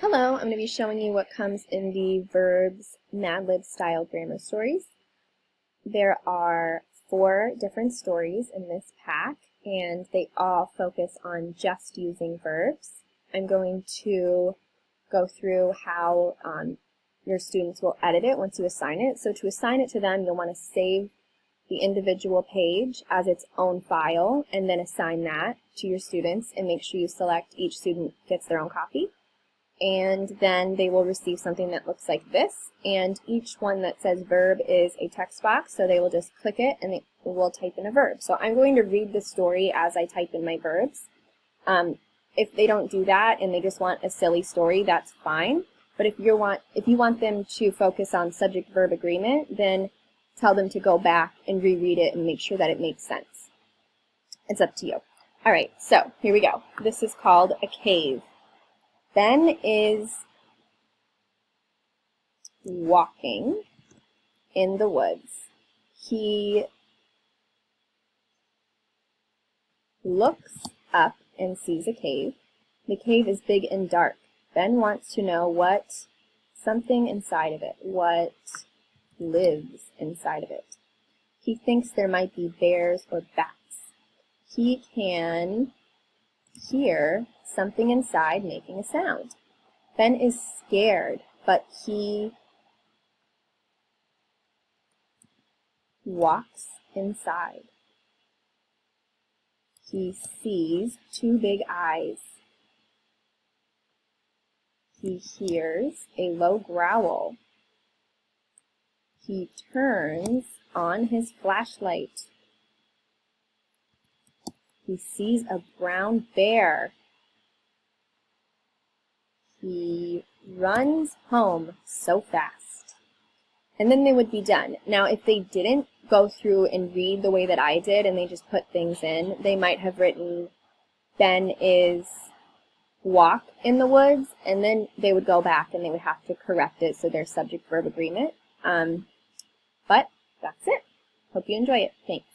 Hello, I'm going to be showing you what comes in the Verbs Madlibs style grammar stories. There are 4 different stories in this pack, and they all focus on just using verbs. I'm going to go through how your students will edit it once you assign it. So to assign it to them, you'll want to save the individual page as its own file, and then assign that to your students, and make sure you select each student gets their own copy. And then they will receive something that looks like this, and each one that says verb is a text box, so they will just click it and they will type in a verb. So I'm going to read the story as I type in my verbs. If they don't do that and they just want a silly story, that's fine. But if you want them to focus on subject-verb agreement, then tell them to go back and reread it and make sure that it makes sense. It's up to you. All right, so here we go. This is called a cave. Ben is walking in the woods. He looks up and sees a cave. The cave is big and dark. Ben wants to know what something inside of it, what lives inside of it. He thinks there might be bears or bats. He can hear something inside making a sound. Ben is scared, but he walks inside. He sees 2 big eyes. He hears a low growl. He turns on his flashlight. He sees a brown bear. He runs home so fast. And then they would be done. Now, if they didn't go through and read the way that I did and they just put things in, they might have written, Ben is walk in the woods, and then they would go back and they would have to correct it so there's subject-verb agreement. But that's it. Hope you enjoy it. Thanks.